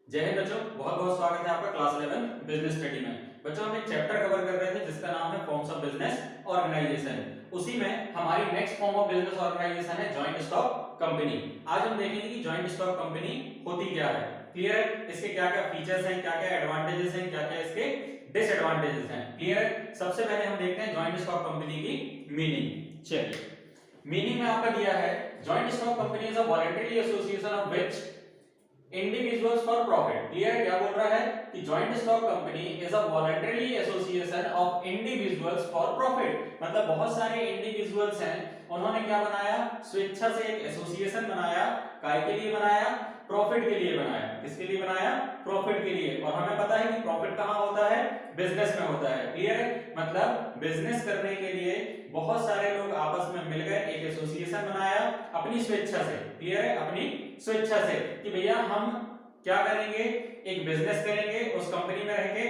जय हिंद बच्चों, बहुत बहुत स्वागत है आपका क्लास 11 बिजनेस स्टडी में। बच्चों हम एक चैप्टर कवर कर रहे थे जिसका नाम है फॉर्म्स ऑफ बिजनेस ऑर्गेनाइजेशन। उसी में हमारी next form of business organisation है जॉइंट स्टॉक कंपनी। आज हम देखेंगे कि जॉइंट स्टॉक कंपनी होती क्या है। क्लियर है? इसके क्या क्या फीचर्स हैं, क्या क्या एडवांटेजेस हैं, क्या क्या इसके डिसएडवांटेजेस हैं। क्लियर है? सबसे पहले हम देखते हैं जॉइंट स्टॉक कंपनी की मीनिंग। चलिए, मीनिंग में आपका दिया है joint stock company is a voluntary association of which individuals for profit. Clear? क्या बोल रहा है कि joint stock company is a voluntary association of individuals for profit. मतलब बहुत सारे इंडिविजुअल्स हैं, उन्होंने क्या बनाया, स्वेच्छा से एक एसोसिएशन बनाया। काय के लिए बनाया? प्रॉफिट के लिए बनाया। किसके लिए बनाया? प्रॉफिट के लिए। और हमें पता है कि प्रॉफिट कहां होता है? बिजनेस में होता है। क्लियर है? मतलब बिजनेस करने के लिए बहुत सारे लोग आपस में मिल गए, एक एसोसिएशन बनाया अपनी स्वेच्छा से। क्लियर है? अपनी स्वेच्छा से कि भैया हम क्या करेंगे, एक बिजनेस करेंगे उस कंपनी में रह के।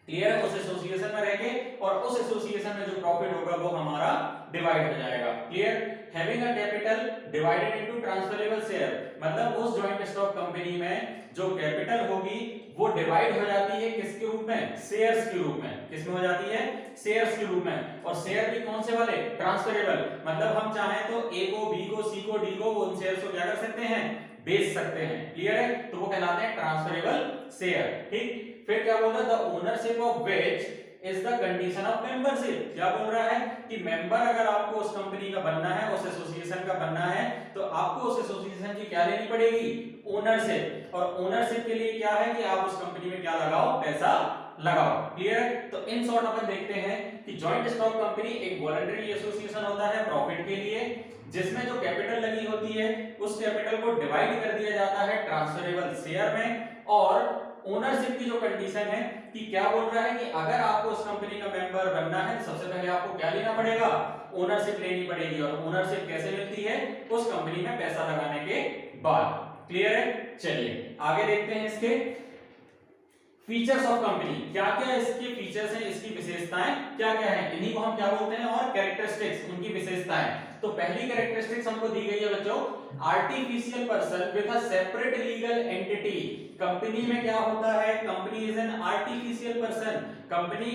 क्लियर है? उस एसोसिएशन में रह के, और उस एसोसिएशन में जो प्रॉफिट होगा वो हमारा डिवाइड हो जाएगा। Clear? Having a capital divided into transferable share. मतलब उस जॉइंट स्टॉक कंपनी में जो कैपिटल होगी वो डिवाइड हो जाती है किसके रूप में? शेयर्स के रूप में। किसमें हो जाती है? शेयर्स के रूप में। और शेयर भी कौन से वाले? ट्रांसफरेबल। मतलब हम चाहें तो ए को, बी को, सी को, डी को, उन शेयर्स को क्या कर सकते हैं? बेच सकते हैं। क्लियर है? तो वो कहलाते हैं ट्रांसफरेबल शेयर। ठीक? फिर क्या बोल रहा है? The ownership of which is the condition of membership. क्या बोल रहा है कि मेंबर अगर आपको उस कंपनी का बनना है, उस एसोसिएशन का बनना है, तो आपको उस एसोसिएशन की क्या लेनी पड़ेगी? ओनरशिप। और ओनरशिप के लिए क्या है कि आप उस कंपनी में क्या लगाओ? पैसा लगाओ। क्लियर है? तो इन शॉर्ट अपन देखते हैं कि जॉइंट स्टॉक कंपनी एक वॉलंटरी एसोसिएशन होता है प्रॉफिट के लिए, जिसमें जो कैपिटल लगी होती है उस कैपिटल को डिवाइड कर दिया जाता है ट्रांसफरेबल शेयर में। और ओनरशिप की जो कंडीशन है कि क्या बोल रहा है कि अगर आपको उस कंपनी का मेंबर बनना है तो सबसे पहले आपको क्या लेना पड़ेगा? ओनरशिप लेनी पड़ेगी। और ओनरशिप कैसे मिलती है? उस कंपनी में पैसा लगाने के बाद। क्लियर है? चलिए आगे देखते हैं इसके फीचर्स ऑफ कंपनी। क्या क्या इसके फीचर्स हैं, इसकी विशेषताएं क्या क्या हैं, इन्हीं को हम क्या बोलते हैं? और कैरेक्टरिस्टिक्स, उनकी विशेषताएं। तो पहली कैरेक्टरिस्टिक्स हमको दी गई है बच्चों, artificial person with a separate legal entity. Company में क्या होता है? Company is an artificial person. Company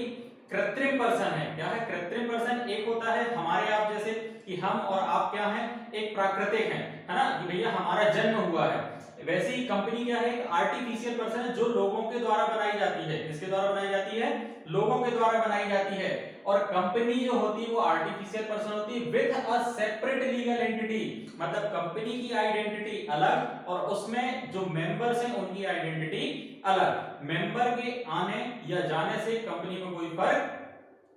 कृत्रिम पर्सन है। क्या है? कृत्रिम पर्सन। एक होता है हमारे आप जैसे कि हम और आप क्या हैं? एक प्राकृतिक हैं, है ना, कि भैया हमारा जन्म हुआ है। वैसे ही कंपनी क्या है? एक आर्टिफिशियल पर्सन है जो लोगों के द्वारा बनाई जाती है। किसके द्वारा बनाई जाती है? लोगों के द्वारा बनाई जाती है। और कंपनी जो होती है वो आर्टिफिशियल पर्सन होती है with a separate legal entity. मतलब कंपनी की आइडेंटिटी अलग और उसमें जो मेंबर्स हैं उनकी आइडेंटिटी अलग। मेंबर के आने या जाने से कंपनी में कोई फर्क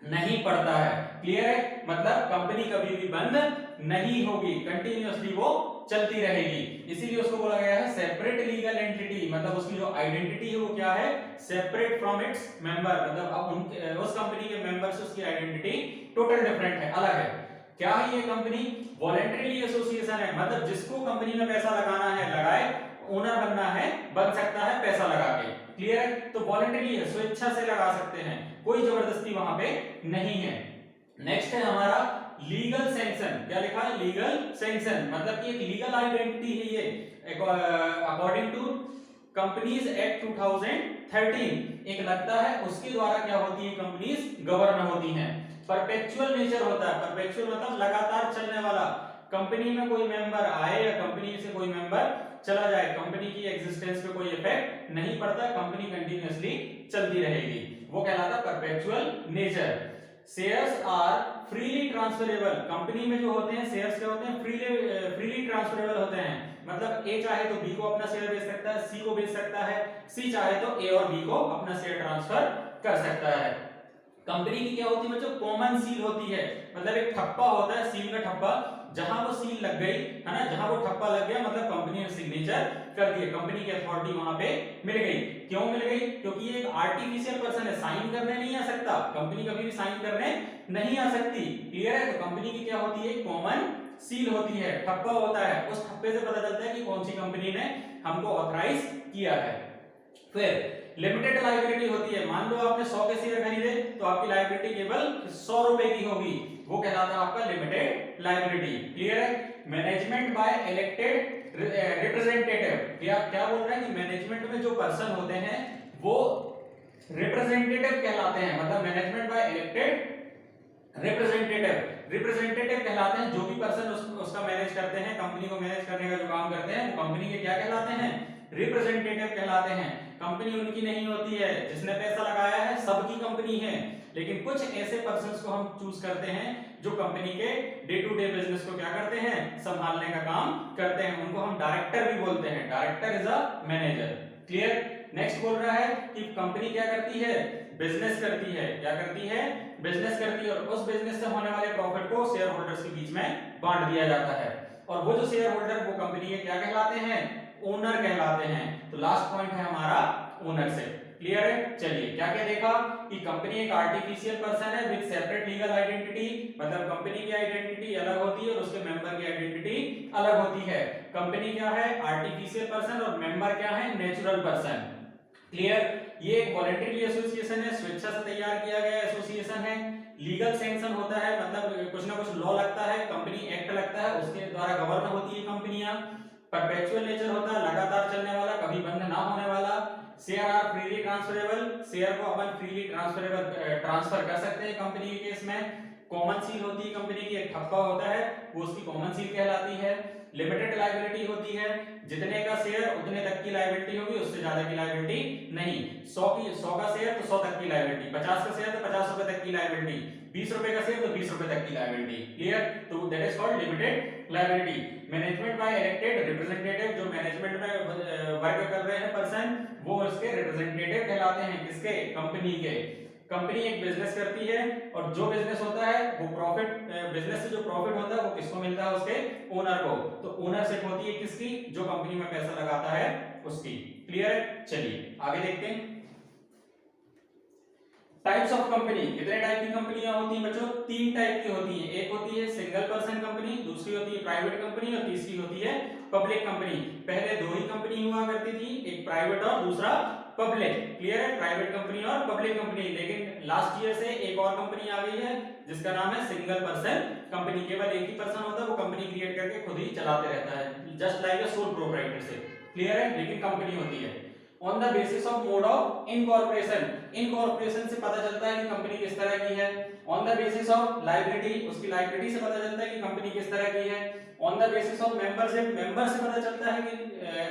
नहीं पड़ता है। क्लियर है? मतलब कंपनी कभी भी बंद नहीं होगी, कंटिन्यूअसली वो चलती रहेगी। इसीलिए उसको बोला गया है सेपरेट लीगल एंटिटी। मतलब उसकी जो आइडेंटिटी है वो क्या है? Separate from its member. मतलब अब उनके उस कंपनी के मेंबर से उसकी आइडेंटिटी टोटल डिफरेंट है, अलग है। क्या है ये कंपनी? वॉलंटरी एसोसिएशन है। मतलब जिसको कंपनी में पैसा लगाना है लगाए, ओनर बनना है बन सकता है पैसा लगा के। क्लियर है? तो वॉलंटरी है, स्वेच्छा से लगा सकते हैं, कोई जबरदस्ती वहां पे नहीं है। नेक्स्ट है हमारा लीगल सैंक्शन। क्या लिखा है? Legal sanction. मतलब कि एक लीगल आइडेंटिटी है ये अकॉर्डिंग टू कंपनीज एक्ट 2013 एक लगता है उसके द्वारा क्या होती है? कंपनीज गवर्न होती हैं। परपेचुअल नेचर होता है। परपेचुअल मतलब लगातार चलने वाला। कंपनी में कोई मेंबर आए या कंपनी से कोई मेंबर चला जाए, कंपनी की एग्जिस्टेंस पे कोई इफेक्ट नहीं पड़ता, कंपनी कंटिन्यूअसली चलती रहेगी। वो कहलाता है perpetual nature. Shares are freely transferable. Company में जो होते हैं शेयर्स क्या होते हैं? फ्रीली ट्रांसफरेबल होते हैं। मतलब ए चाहे तो बी को अपना शेयर बेच सकता है, सी को बेच सकता है, सी चाहे तो ए और बी को अपना शेयर ट्रांसफर कर सकता है। कंपनी की क्या होती है बच्चों? कॉमन सील होती है। मतलब एक ठप्पा होता है, सील का ठप्पा। जहां वो सील लग गई है ना, जहां वो ठप्पा लग गया मतलब कंपनी ने सिग्नेचर कर दिया, कंपनी की अथॉरिटी वहां पे मिल गई। क्यों मिल गई? क्योंकि ये एक आर्टिफिशियल पर्सन है, साइन करने नहीं आ सकता। कंपनी कभी भी साइन करने नहीं आ सकती। क्लियर है? तो कंपनी की क्या होती है? कॉमन सील होती है, ठप्पा होता है। उस ठप्पे से पता चलता है कि कौन सी कंपनी ने हमको ऑथराइज किया है। फिर लिमिटेड लायबिलिटी होती है। मान लो आपने 100 के शेयर खरीदे तो आपकी लायबिलिटी केवल 100 रुपए की होगी, वो कहलाता है आपका लिमिटेड लायबिलिटी। क्लियर है? मैनेजमेंट बाय इलेक्टेड रिप्रेजेंटेटिव, क्या बोल रहा है कि मैनेजमेंट में जो पर्सन होते हैं वो रिप्रेजेंटेटिव कहलाते हैं, मतलब मैनेजमेंट बाय इलेक्टेड रिप्रेजेंटेटिव कहलाते हैं। जो भी पर्सन उसका मैनेज करते हैं, कंपनी को मैनेज करने का जो काम करते हैं, वो कंपनी के क्या कहलाते हैं? रिप्रेजेंटेटिव कहलाते हैं। कंपनी उनकी नहीं होती है, जिसने पैसा लगाया है सबकी कंपनी है, लेकिन कुछ ऐसे पर्सन्स को हम चूज करते हैं जो कंपनी के डे टू डे बिजनेस को क्या करते हैं? संभालने का काम करते हैं। उनको हम डायरेक्टर भी बोलते हैं। Director is a manager. Clear? Next बोल रहा है कि कंपनी क्या करती है? बिजनेस करती है। क्या करती है? बिजनेस करती है, और उस बिजनेस से होने वाले प्रॉफिट को शेयर होल्डर्स के बीच में बांट दिया जाता है। और वो जो शेयर होल्डर वो कंपनी के क्या कहलाते हैं? ओनर कहलाते हैं। तो लास्ट पॉइंट है हमारा ओनरशिप। क्लियर है? चलिए क्या क्या देखा कि कंपनी एक आर्टिफिशियल पर्सन है विद सेपरेट लीगल आइडेंटिटी, मतलब कंपनी की आइडेंटिटी अलग होती है और उसके मेंबर की आइडेंटिटी अलग होती है। कंपनी क्या है? आर्टिफिशियल पर्सन, और मेंबर क्या है? Natural person. क्लियर? ये एक वॉलंटरी एसोसिएशन है, स्वेच्छा से तैयार किया गया एसोसिएशन है। लीगल सैंक्शन होता है, मतलब कुछ ना कुछ लॉ लगता है, कंपनी एक्ट लगता है, उसके द्वारा गवर्न होती है कंपनियां। परपेचुअल नेचर होता है, लगातार चलने वाला, कभी बंद ना होने वाला। Share are freely transferable, share को अपन फ्रीली ट्रांसफर कर सकते हैं कंपनी के केस में। कॉमन सील होती है कंपनी की, एक ठप्पा होता है वो उसकी कॉमन सील कहलाती है। लिमिटेड लायबिलिटी होती है, जितने का शेयर उतने तक की लायबिलिटी होगी, उससे ज्यादा की लायबिलिटी नहीं। 100 का शेयर तो 100 तक की लायबिलिटी, 50 का शेयर तो 50 रुपए तक की लायबिलिटी, 20 रुपए का शेयर तो 20 रुपए तक की लायबिलिटी। क्लियर? तो that is called limited liability. Management by elected representative, जो मैनेजमेंट में वर्क कर रहे हैं पर्सन, वो उसके रिप्रेजेंटेटिव कहलाते हैं। किसके? कंपनी के। कंपनी एक बिजनेस करती है, और जो बिजनेस होता है वो प्रॉफिट, बिजनेस से जो प्रॉफिट होता है वो किसको मिलता है? उसके ओनर को। तो ओनरशिप होती है किसकी? जो कंपनी में पैसा लगाता है उसकी। क्लियर है? चलिए आगे देखते हैं। टाइप्स ऑफ कंपनी, कितने टाइप की कंपनियां होती हैं बच्चों? 3 टाइप की होती हैं। एक होती है सिंगल पर्सन कंपनी, दूसरी होती है प्राइवेट कंपनी, और तीसरी होती है पब्लिक कंपनी। पहले 2 ही कंपनी हुआ करती थी, एक प्राइवेट और दूसरा पब्लिक। क्लियर है? प्राइवेट कंपनी और पब्लिक कंपनी। लेकिन लास्ट ईयर से एक और कंपनी आ गई है जिसका नाम है सिंगल पर्सन कंपनी। केवल एक ही पर्सन होता है, वो कंपनी क्रिएट करके खुद ही चलाते रहता है, just like a sole proprietorship. Clear है? लेकिन कंपनी होती है। On the basis of mode of incorporation, incorporation से पता चलता है कि कंपनी किस तरह की है। On the basis of liability, उसकी लायबिलिटी से पता चलता है कि कंपनी किस तरह की है। On the basis of membership, member से पता चलता है कि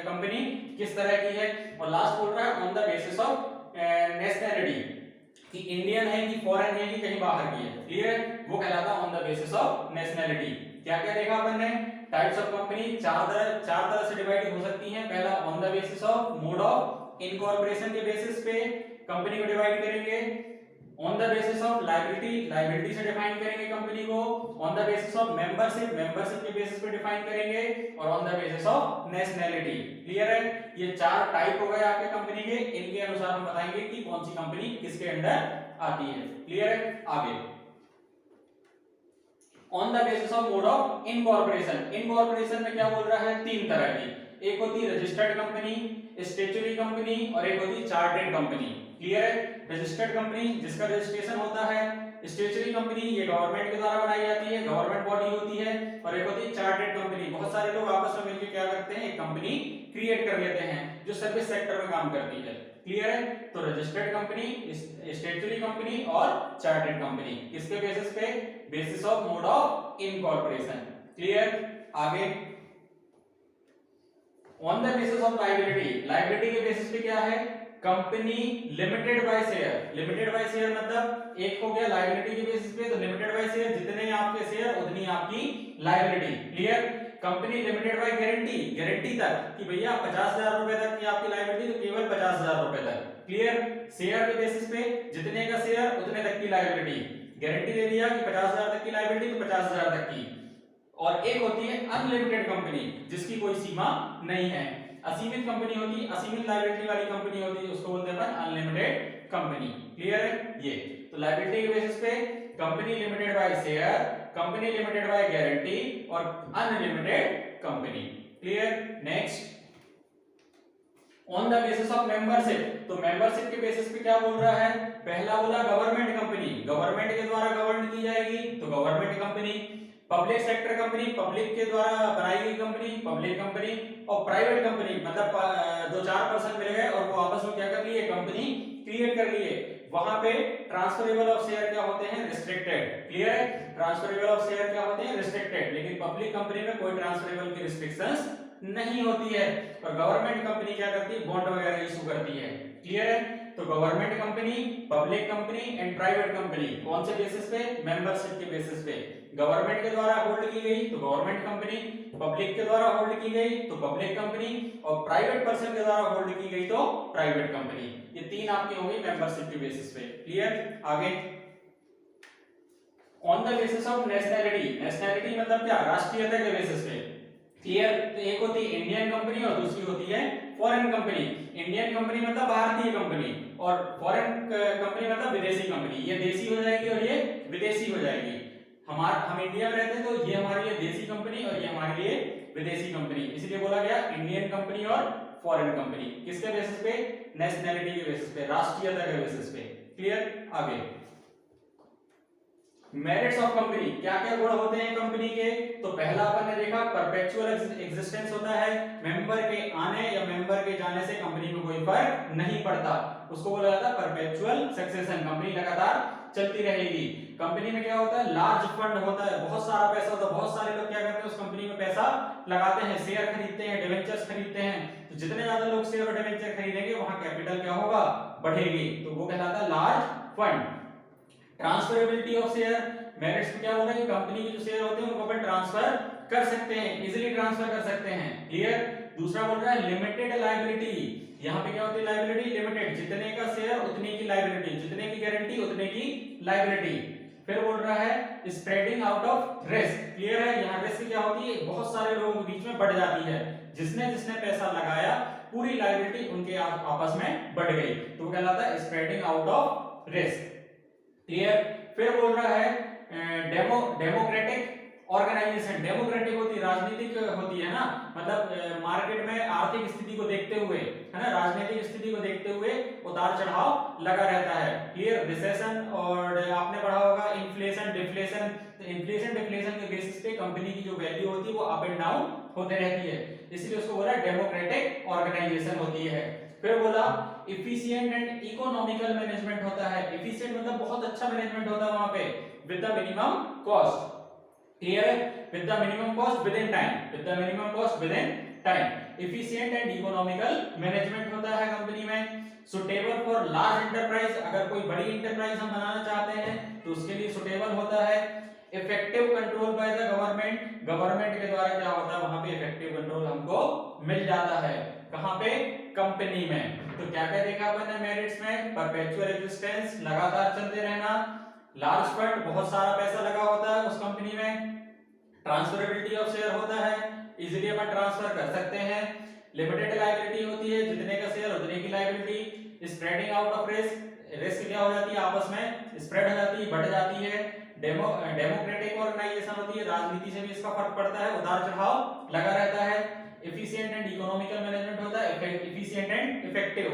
कंपनी किस तरह की है। और लास्ट बोल रहा है on the basis of nationality, कि इंडियन है कि फॉरेन है कि कहीं बाहर की है। क्लियर? वो कहलाता है on the basis of nationality. क्या क्या देखा अपन ने? टाइप्स ऑफ कंपनी चार तरह से डिवाइड हो सकती हैं। पहला on the basis of mode of incorporation के बेसिस पे कंपनी को डिवाइड करेंगे। On the basis of liability, liability से डिफाइन करेंगे कंपनी को। On the basis of membership, membership के बेसिस पे डिफाइन करेंगे। और on the basis of nationality. Clear है? ये 4 टाइप हो गए आपके कंपनी के। इनके अनुसार हम बताएंगे कि कौन सी कंपनी किसके अंडर आती है। क्लियर है? आगे on the basis of mode of incorporation, incorporation में क्या बोल रहा है? 3 तरह की। एक होती है रजिस्टर्ड कंपनी, स्टैट्यूटरी कंपनी, और एक होती है चार्टर्ड कंपनी। क्लियर है? रजिस्टर्ड कंपनी जिसका रजिस्ट्रेशन होता है, स्टैट्यूटरी कंपनी ये गवर्नमेंट के द्वारा बनाई जाती है, गवर्नमेंट बॉडी होती है, और एक होती है चार्टर्ड कंपनी। बहुत सारे लोग आपस में मिलकर क्या करते हैं? एक कंपनी क्रिएट कर लेते हैं जो सर्विस सेक्टर में काम करती है। क्लियर है? तो रजिस्टर्ड कंपनी, स्टैट्यूटरी कंपनी और चार्टर्ड कंपनी, किसके बेसिस पे? Basis of mode of incorporation. Clear? आगे on the basis of liability, liability के बेसिस पे क्या है? Company limited by share, limited by share मतलब एक हो गया लायबिलिटी के बेसिस पे, तो लिमिटेड बाय शेयर, जितने आपके शेयर उतनी आपकी liability. Clear? Company limited by guarantee, guarantee तक कि भैया 50,000 रुपए तक की आपकी लायबिलिटी, तो केवल 50,000 रुपए तक। क्लियर? शेयर के बेसिस पे जितने का शेयर उतने तक की लायबिलिटी, गारंटी दे दिया कि 50,000 तक की लायबिलिटी तो 50,000 तक की। और एक होती है अनलिमिटेड कंपनी जिसकी कोई सीमा नहीं है। असीमित कंपनी होती है, असीमित लायबिलिटी वाली कंपनी होती है, उसको बोलते हैं अनलिमिटेड कंपनी। क्लियर है? ये तो लायबिलिटी के बेसिस पे company limited by share, company limited by guarantee और unlimited company. Clear? Next on the basis of membership, तो मेंबरशिप के बेसिस पे क्या बोल रहा है? पहला बोला गवर्नमेंट कंपनी, गवर्नमेंट के द्वारा गवर्न की जाएगी तो government company. Public sector company, public के द्वारा बनाई गई कंपनी, पब्लिक कंपनी, और प्राइवेट कंपनी मतलब दो चार पर्सन मिल गए और वो आपस में क्या कर लिए, कंपनी क्रिएट कर लिए। वहां पे ट्रांसफरेबल ऑफ शेयर क्या होते हैं, रिस्ट्रिक्टेड। क्लियर है, ट्रांसफरेबल ऑफ शेयर क्या होते हैं, रिस्ट्रिक्टेड। लेकिन पब्लिक कंपनी में कोई ट्रांसफरेबल की रिस्ट्रिक्शंस नहीं होती है। और गवर्नमेंट कंपनी क्या करती है, बॉन्ड वगैरह इशू करती है। क्लियर है, तो government company, public company and private company कौन से बेसिस पे, मेंबरशिप के बेसिस पे। गवर्नमेंट के द्वारा होल्ड की गई तो गवर्नमेंट कंपनी, पब्लिक के द्वारा होल्ड की गई तो पब्लिक कंपनी, और प्राइवेट पर्सन के द्वारा होल्ड की गई तो प्राइवेट कंपनी। ये तीन आपकी होंगी मेंबरशिप के बेसिस पे। क्लियर, आगे on the basis of nationality. Nationality मतलब क्या, राष्ट्रीयता के बेसिस पे। क्लियर, तो एक होती है इंडियन कंपनी और दूसरी होती है फॉरेन कंपनी। इंडियन कंपनी मतलब भारतीय कंपनी और फॉरेन कंपनी मतलब विदेशी कंपनी। ये देशी हो जाएगी और ये विदेशी हो जाएगी। हम इंडिया में रहते हैं तो ये हमारे लिए देशी कंपनी और ये हमारे लिए विदेशी कंपनी, इसलिए बोला गया इंडियन कंपनी और फॉरेन कंपनी। किसके बेसिस पे, नेशनैलिटी के बेसिस पे, राष्ट्रीयता के बेसिस पे। क्लियर, आगे मेरिट्स ऑफ कंपनी, क्या क्या गुण होते हैं कंपनी के। तो पहला अपन ने देखा परपेचुअल एग्जिस्टेंस होता है, मेंबर के आने या मेंबर के जाने से कंपनी में कोई फर्क नहीं पड़ता, उसको बोला जाता है परपेचुअल सक्सेशन। कंपनी लगातार चलती रहेगी। कंपनी में क्या होता है, लार्ज फंड होता है, बहुत सारा पैसा होता है, बहुत सारे लोग क्या करते हैं, उस कंपनी में पैसा लगाते हैं, शेयर खरीदते हैं, डिवेंचर्स खरीदते हैं। तो जितने ज्यादा लोग शेयर और डिवेंचर खरीदेंगे वहां कैपिटल क्या होगा, बढ़ेगी, तो वो कहलाता है large fund. Transferability of share, merits में क्या बोल रहा है, कंपनी के जो शेयर होते हैं उनको अपन ट्रांसफर कर सकते हैं, इजीली ट्रांसफर कर सकते हैं। क्लियर, दूसरा बोल रहा है लिमिटेड लायबिलिटी। यहाँ पे क्या होती है लायबिलिटी, लिमिटेड, जितने का शेयर उतने की लायबिलिटी, जितने की गारंटी उतने की लायबिलिटी। फिर बोल रहा है spreading out of risk. Clear है, यहाँ रिस्क क्या होती है, बहुत सारे लोगों के बीच में बढ़ जाती है, जिसने जिसने पैसा लगाया पूरी लायबिलिटी उनके आपस में बढ़ गई, तो वो कहलाता है spreading out of risk. Clear, फिर बोल रहा है डेमोक्रेटिक ऑर्गेनाइजेशन। डेमोक्रेटिक होती है, राजनीतिक होती है ना, मतलब मार्केट में आर्थिक स्थिति को देखते हुए, है ना, राजनीतिक स्थिति को देखते हुए उतार चढ़ाव लगा रहता है। क्लियर, रिसेशन और आपने पढ़ा होगा इन्फ्लेशन डिफ्लेशन। तो इन्फ्लेशन डिफ्लेशन के बेसिस पे कंपनी की जो वैल्यू होती है वो अप एंड डाउन होते रहती है, इसलिए उसको बोला डेमोक्रेटिक ऑर्गेनाइजेशन होती है। फिर बोला इफिशिएंट एंड इकोनॉमिकल मैनेजमेंट होता है। इफिशिएंट मतलब बहुत अच्छा मैनेजमेंट होता है वहां पे, with the minimum cost. Clear है, with the minimum cost within time, with the minimum cost within time. Efficient and economical management होता है कंपनी में। सुटेबल फॉर लार्ज एंटरप्राइज, अगर कोई बड़ी एंटरप्राइज हम बनाना चाहते हैं तो उसके लिए सुटेबल होता है। Effective control by the government, government के द्वारा क्या होता है वहां पे इफेक्टिव कंट्रोल हमको मिल जाता है, कहां पे, कंपनी में। तो क्या क्या देखा अपन ने मेरिट्स में, परपेचुअल एग्जिस्टेंस, लगातार चलते रहना, लार्ज फंड, बहुत सारा पैसा लगा होता है उस कंपनी में, ट्रांसफरेबिलिटी ऑफ शेयर होता है, इजीली अपन ट्रांसफर कर सकते हैं, लिमिटेड लायबिलिटी होती है, जितने का शेयर उतने की liability, spreading out of risk, risk क्या हो जाती है आपस में स्प्रेड हो जाती है, बढ़ जाती है, डेमोक्रेटिक ऑर्गेनाइजेशन होती है, राजनीति से भी इसका फर्क पड़ता है, उतार चढ़ाव लगा रहता है, एफिशिएंट एंड इकोनॉमिकल मैनेजमेंट होता है, एफिशिएंट एंड इफेक्टिव,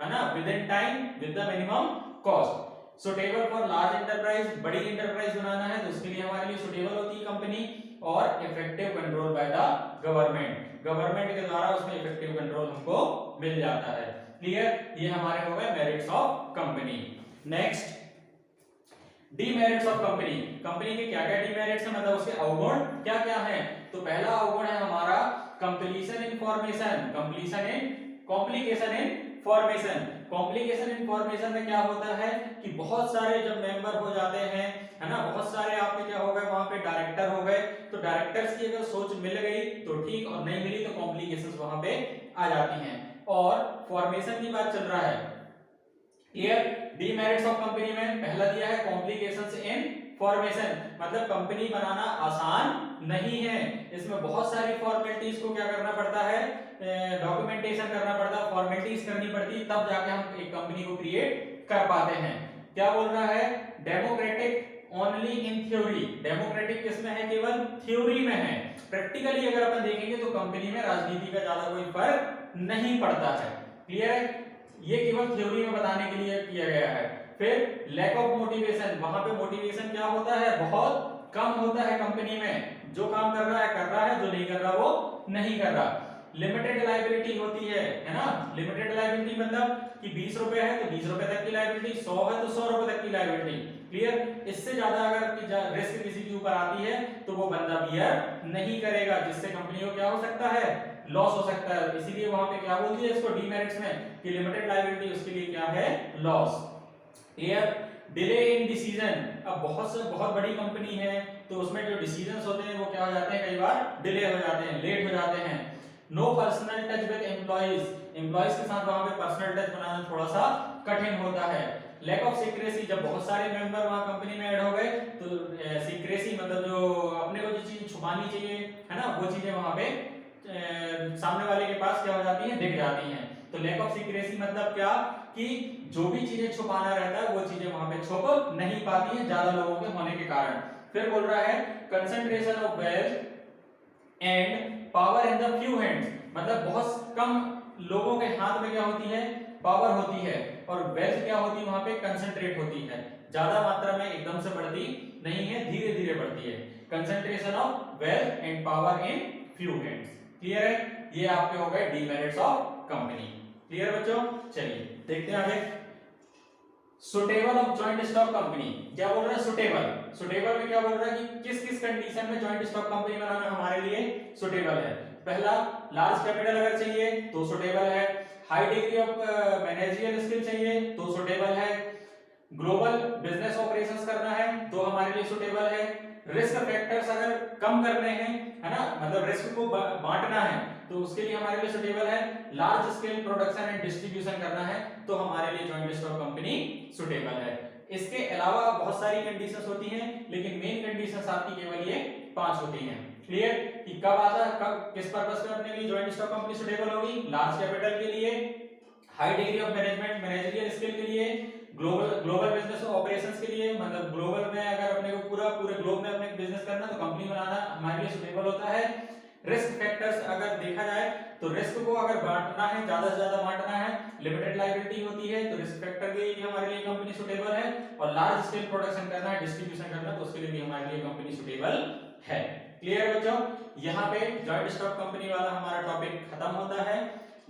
है ना, with in time with the minimum cost. Suitable for large enterprise, बड़ी एंटरप्राइज बनाना है तो उसके लिए हमारे लिए सुटेबल होती है कंपनी, और effective control by the government, government के द्वारा उसमें इफेक्टिव कंट्रोल हमको मिल जाता है। क्लियर, ये हमारे हो गए merits of company. Next demerits of company. Company के क्या क्या डीमेरिट्स हैं, मतलब उसके अवगुण क्या क्या हैं। तो पहला अवगुण है हमारा completion in formation, completion in complication in formation. Complication in formation में क्या होता है कि बहुत सारे जब मेंबर हो जाते हैं, है ना, बहुत सारे आपके क्या हो गए वहां पे डायरेक्टर हो गए, तो डायरेक्टर्स की अगर सोच मिल गई तो ठीक, और नहीं मिली तो कॉम्प्लिकेशंस वहां पे आ जाती हैं। और फॉर्मेशन की बात चल रहा है। क्लियर, डीमेरिट्स ऑफ कंपनी में पहला दिया है कॉम्प्लिकेशंस इन फॉर्मेशन, मतलब कंपनी बनाना आसान नहीं है, इसमें बहुत सारी फॉर्मेलिटीज को क्या करना पड़ता है, डॉक्यूमेंटेशन करना पड़ता है, फॉर्मेलिटीज करनी पड़ती, तब जाके हम एक कंपनी को क्रिएट कर पाते हैं। क्या बोल रहा है, democratic only in theory, democratic किसमें है, केवल थ्योरी में है, प्रैक्टिकली अगर अपन देखेंगे तो कंपनी में राजनीति का ज्यादा कोई फर्क नहीं पड़ता है। क्लियर है, ये केवल थ्योरी में बताने के लिए किया गया है। फिर लैक ऑफ मोटिवेशन, वहां पे मोटिवेशन क्या होता है, बहुत कम होता है कंपनी में, जो काम कर रहा है, जो नहीं कर रहा वो नहीं कर रहा। लिमिटेड लायबिलिटी होती है ना। लिमिटेड लायबिलिटी मतलब कि 20 रुपए है तो 20 रुपए तक की लायबिलिटी, 100 है तो 100 रुपए तक की लायबिलिटी। क्लियर। इससे ज्यादा अगर रिस्क किसी के ऊपर आती है तो वो बंदा बियर नहीं करेगा, जिससे कंपनी को क्या हो सकता है, लॉस हो सकता है। इसीलिए वहां पे क्या बोल दिया इसको डीमेरिट्स में कि लिमिटेड लायबिलिटी उसके लिए क्या है, loss. Clear. Delay in decision, अब बहुत बड़ी कंपनी है तो उसमें जो डिसीजंस होते हैं वो क्या हो जाते हैं, कई बार डिले हो जाते हैं, लेट हो जाते हैं। No personal touch with employees, employees के साथ वहां पे पर्सनल टच बनाना थोड़ा सा कठिन होता है। लैक ऑफ सीक्रेसी, जब बहुत सारे मेंबर वहां कंपनी में ऐड हो गए तो सीक्रेसी मतलब जो अपने को जो चीज छुपानी चाहिए है ना, वो चीजें वहां पे सामने वाले के पास क्या हो जाती हैं, दिख जाती हैं। तो लैक ऑफ सीक्रेसी मतलब क्या कि जो भी चीजें छुपाना रहता है वो चीजें वहां पे छुप नहीं पाती हैं ज्यादा लोगों के होने के कारण। फिर बोल रहा है concentration of wealth and power in the few hands, मतलब बहुत कम लोगों के हाथ में क्या होती है, पावर होती है, और वेल्थ क्या होती है वहां पे, कंसंट्रेट होती है, ज्यादा मात्रा में एकदम से बढ़ती नहीं है, धीरे धीरे बढ़ती है। Concentration of wealth and power in few hands. Clear है, ये आपके हो गए डीमेरिट्स ऑफ कंपनी। क्लियर बच्चों, चलिए देखते हैं आगे। Suitable of joint stock company, क्या बोल रहा है, सुटेबल। सुटेबल में क्या बोल रहा है कि किस किस कंडीशन में जॉइंट स्टॉक कंपनी बनाना हमारे लिए सुटेबल है। पहला, लार्ज कैपिटल अगर चाहिए तो सुटेबल है। High degree of managerial skill चाहिए तो सुटेबल है। ग्लोबल बिजनेस ऑपरेशंस करना है तो हमारे लिए सुटेबल है। रिस्क फैक्टर्स अगर कम करने हैं है ना, मतलब रिस्क को बांटना है तो उसके लिए हमारे लिए सुटेबल है। Large scale production and distribution करना है तो हमारे लिए जॉइंट स्टॉक कंपनी सुटेबल है। इसके अलावा बहुत सारी कंडीशंस होती हैं, लेकिन मेन कंडीशंस आपकी केवल ये 5 होती हैं। क्लियर, कि कब आता है, कब किस पर्पस में अपने लिए जॉइंट स्टॉक कंपनी सुटेबल होगी, लार्ज कैपिटल के लिए, high degree of management managerial skill के लिए, ग्लोबल बिजनेस ऑपरेशंस के लिए, मतलब ग्लोबल में अगर अपने को पूरे ग्लोब में अपने बिजनेस करना तो कंपनी बनाना हमारे लिए सुटेबल होता है। रिस्क फैक्टर्स अगर देखा जाए तो रिस्क को अगर बांटना है, ज्यादा से ज्यादा बांटना है, लिमिटेड लायबिलिटी होती है तो रिस्क फैक्टर के लिए हमारे लिए कंपनी सुटेबल है। और लार्ज स्केल प्रोडक्शन करना है, डिस्ट्रीब्यूशन करना है तो उसके लिए भी हमारे लिए कंपनी सुटेबल है। क्लियर बच्चों, यहाँ पे जॉइंट स्टॉक कंपनी वाला हमारा टॉपिक खत्म होता है।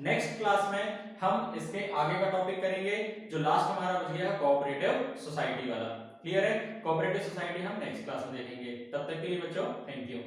नेक्स्ट क्लास में हम इसके आगे का टॉपिक करेंगे, जो लास्ट हमारा बच गया है कोऑपरेटिव सोसाइटी वाला। क्लियर है, कोऑपरेटिव सोसाइटी हम नेक्स्ट क्लास में देखेंगे। तब तक के लिए बच्चों थैंक यू।